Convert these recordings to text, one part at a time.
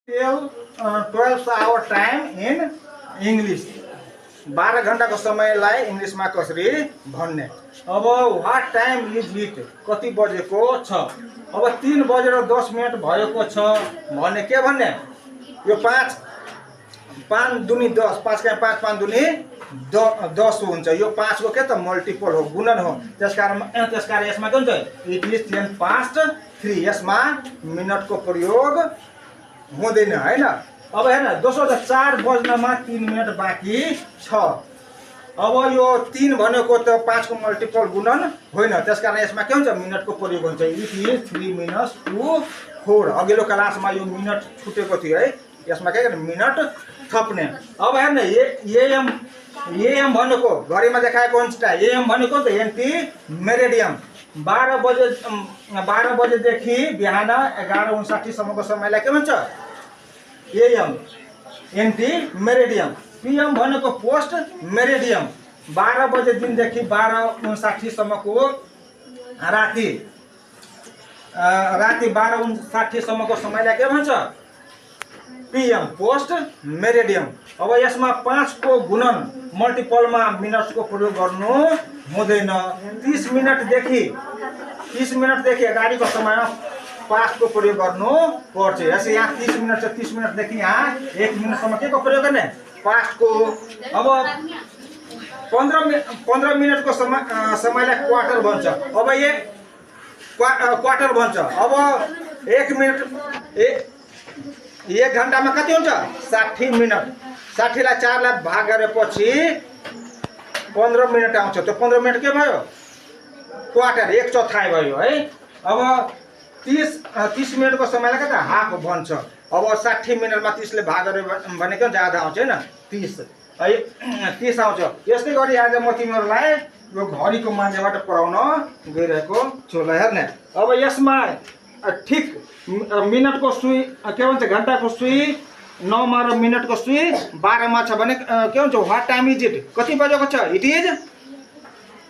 12 hour time in English. 12 घण्टाको समयलाई इङ्ग्लिसमा कसरी भन्ने। अब व्हाट टाइम इज इट, कति बजेको छ। अब 3 बजेर 10 मिनट भएको छ भन्ने के भन्ने, यो 5 दुनी 10, 5 का 5 5 दुनी 10 हुन्छ। यो 5 को के त मल्टिपल हो, गुणन हो। त्यसकारण यसमा के हुन्छ, इट इज 10 past 3। यसमा मिनटको प्रयोग हुँदैन हैन। अब हेर्न, दोस्रो त 4 बज्नमा 3 मिनट बाँकी छ। अब यो 3 भनेको त 5 को मल्टिपल गुणन होइन, त्यसकारण यसमा के हुन्छ, मिनटको प्रयोग हुन्छ। It is 3 minutes to 4। अघिल्लो क्लासमा यो मिनट छुटेको थियो है, यसमा के गर्ने, मिनट थप्ने। अब हेर्न, एएम भनेको घडीमा देखाएको हुन्छ, एएम भनेको त एन्टी मेरिडियम। 12 बजेदेखि बिहान 11:59 सम्मको समयलाई के भन्छ, एएम एन्टी मेरिडियम। पीएम भनेको पोस्ट मेरिडियम। 12 बजे दिनदेखि 12:59 सम्मको राति 12:59 सम्मको समयलाई के भन्छ, पीएम पोस्ट मेरिडियम। अब यसमा 5 को गुणन मल्टिपलमा मिनट्सको प्रयोग गर्नु हुँदैन। 30 मिनटदेखि अगाडिको समयमा 5 को प्रयोग गर्नु पर्छ। यसै यहाँ 30 मिनट छ, 30 मिनटदेखि यहाँ 1 मिनटसम्म के को प्रयोग गर्ने, 5 को। अब 15 मिनटको समयलाई क्वार्टर भन्छ। अब ये क्वार्टर भन्छ। अब 1 मिनट 1 घण्टामा कति हुन्छ, 60 मिनट। 60 लाई 4 लाई भाग गरेपछि 15 मिनट आउँछ। त्यो 15 मिनट के भयो, क्वार्टर, 1/4 भयो है। अब 30 मिनटको समयलाई के त हाफ भन्छ। अब 60 मिनटमा 30 ले भाग गरे भनेको ज्यादा आउँछ हैन, 30 आउँछ। यस्तै गरी आज म तिमीहरूलाई यो घडीको मान्छेबाट पढाउन गइरहेको छु। ल हेर्ने, अब यसमा ठिक मिनटको सुई के भन्छ, घण्टाको सुई 9 मा र मिनटको सुई 12 मा छ भने के हुन्छ, व्हाट टाइम इज इट, कति बजेको छ, it is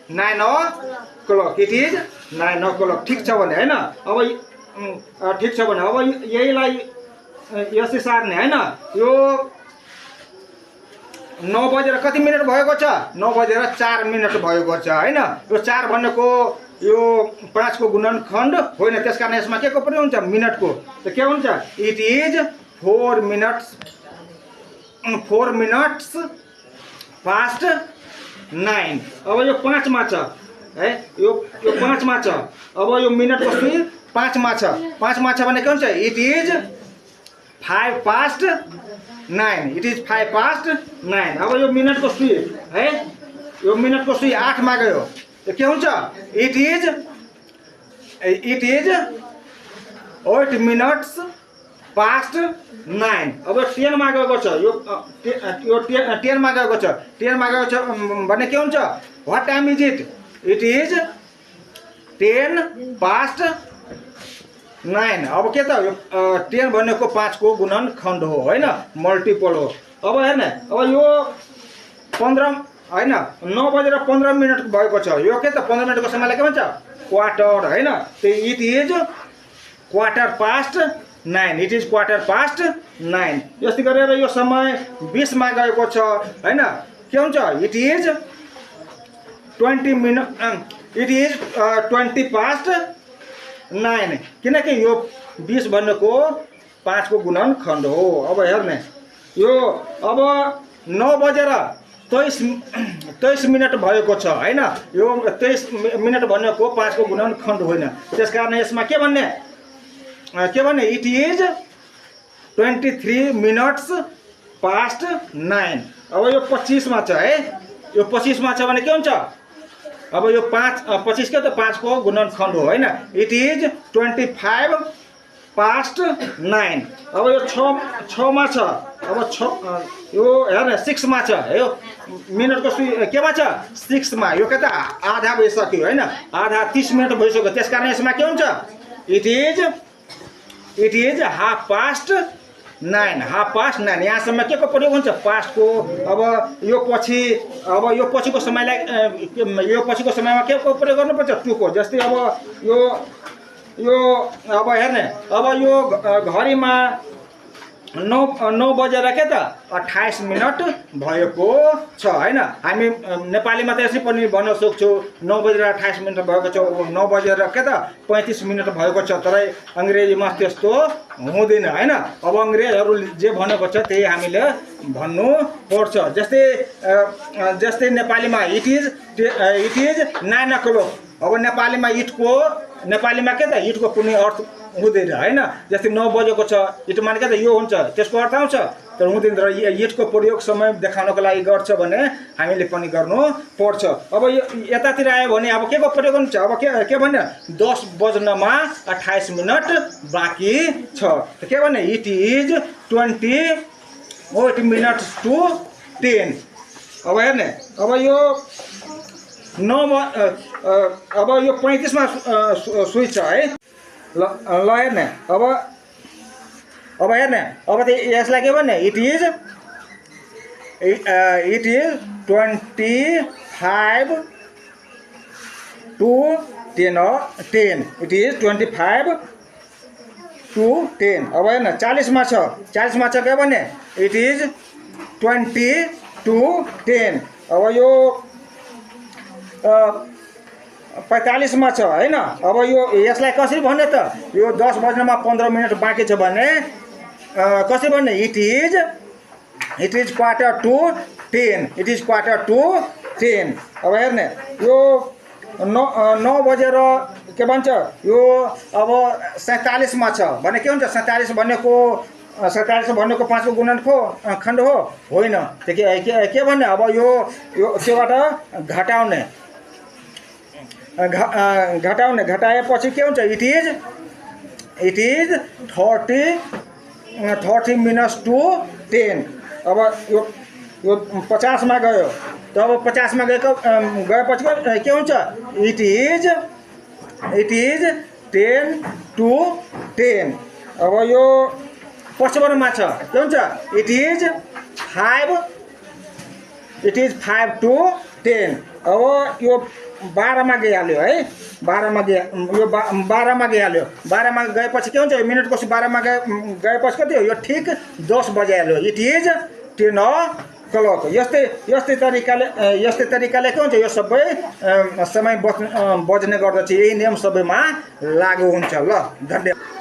9 o'clock। It is 9 o'clock। ठिक छ भने हैन। अब ठिक छ भने अब यहीलाई यसै सार्ने हैन। यो 9 बजेर कति मिनट भएको छ, 9 बजेर 4 मिनट भएको छ हैन। यो 4 भनेको यो 5 को गुणनखण्ड होइन, त्यसकारण यसमा के को प्रयोग हुन्छ, मिनटको। त के हुन्छ, इट इज 4 minutes past 9। अब यो 5 मा छ है, यो 5 मा छ। अब यो मिनटको सुई 5 मा छ। 5 मा छ भने के हुन्छ, it is 5 past 9। It is 5 past 9। अब यो मिनटको सुई है, यो मिनटको सुई 8 मा गयो, त के हुन्छ, इट इज 8 minutes past 9। अब 10 मा गएको छ, यो 10 मा गएको छ। 10 मा गएको छ भने के हुन्छ, what time is it, it is 10 past 9। अब के त, यो 10 भनेको 5 को गुणनखण्ड हो हैन, मल्टिपल हो। अब हेर्न, अब यो 15 हैन, 9 बजेर 15 मिनट भएको छ। यो के त 15 मिनटको समयलाई के भन्छ, क्वार्टर हैन। It is quarter past 9। It is quarter past 9। यस्तै गरेर यो समय 20 मा गएको छ हैन, के हुन्छ, it is 20 minute, it is 20 past 9। किनकि यो 20 भनेको 5 को गुणनखण्ड हो। अब हेर्ने, यो अब 9 बजेर 23 मिनट भएको छ हैन। यो 23 मिनट भनेको 5 को गुणनखण्ड होइन, त्यसकारण यसमा के भन्ने, इट इज 23 minutes past 9। अब यो 25 मा छ है, यो 25 मा छ भने के हुन्छ, अब यो 25 के त 5 को गुणनखण्ड हो हैन। It is 25 past 9। अब यो 6 मा छ। अब 6 यो हेर्न 6 मा छ, यो मिनटको सुई के मा छ, 6 मा। यो के त आधा भइसक्यो हैन, आधा 30 मिनट भइसक्यो। त्यसकारण यसमा के हुन्छ, it is half past 9। Half past 9 यहाँसम्म के को प्रयोग हुन्छ, पास्ट को। अब यो पछिको समयलाई, यो पछिको समयमा के को प्रयोग गर्नुपर्छ, टु को। जस्तै अब यो अब हेर्ने, अब यो घडीमा नौ बजेर के त 28 मिनट भएको छ हैन। हामी नेपालीमा त यसरी पनि भन्न सक्छौँ 9 बजेर 28 मिनट भएको छ, 9 बजेर के त 35 मिनट भएको छ। तर अङ्ग्रेजीमा त्यस्तो हुँदैन हैन। अब अङ्ग्रेजहरू जे भनेको छ त्यही हामीले भन्नु पर्छ। जस्तै नेपालीमा इट इज 9 o'clock। अब नेपालीमा इटको नेपालीमा के त इटको कुनै अर्थ हुँदैन हैन। जस्तै 9 बजेको छ इट माने के त यो हुन्छ, त्यसको अर्थ आउँछ तर हुँदैन। र इटको प्रयोग समय देखाउनको लागि गर्छ भने हामीले पनि गर्नु पर्छ। अब यो यतातिर आयो भने अब के को प्रयोग हुन्छ, अब के भन्ने 10 बज्नमा 28 मिनट बाँकी छ। त के भन्ने इट इज 28 minutes to 10। अब हेर्ने अब यो 35 मा स्विच छ है। ल हेर्ने अब हेर्ने अब त यसलाई के भन्ने it is 25 to 10 it is 25 to 10। अब हेर्न 40 मा छ, 40 मा छ के भन्ने इट इज 20 to 10। अब यो 45 मा छ हैन। अब यो यसलाई कसरी भन्ने त यो 10 बज्नमा 15 मिनट बाँकी छ भने कसरी भन्ने it is quarter to 10 it is quarter to 10। अब हेर्ने यो 9 बजेर के भन्छ यो अब 47 मा छ भने के हुन्छ 47 भनेको 5 को गुणनको खण्ड हो होइन। के भन्ने अब यो त्योबाट घटाएपछि के हुन्छ इट इज 30 minutes to 10। अब यो 50 मा गयो त अब 50 मा गएपछि के हुन्छ इट इज 10 to 10। अब यो 55 मा छ के हुन्छ इट इज 5 to 10। अब यो 12 मा गइहाल्यो है। 12 मा गइहाल्यो 12 मा गएपछि के हुन्छ मिनेटको 12 मा गएपछि कति हो यो ठिक 10 बजिहाल्यो इट इज 10 o'clock। यस्तै तरिकाले के हुन्छ यो सबै समय बज्ने गर्दछ। यही नियम सबैमा लागू हुन्छ। ल धन्यवाद।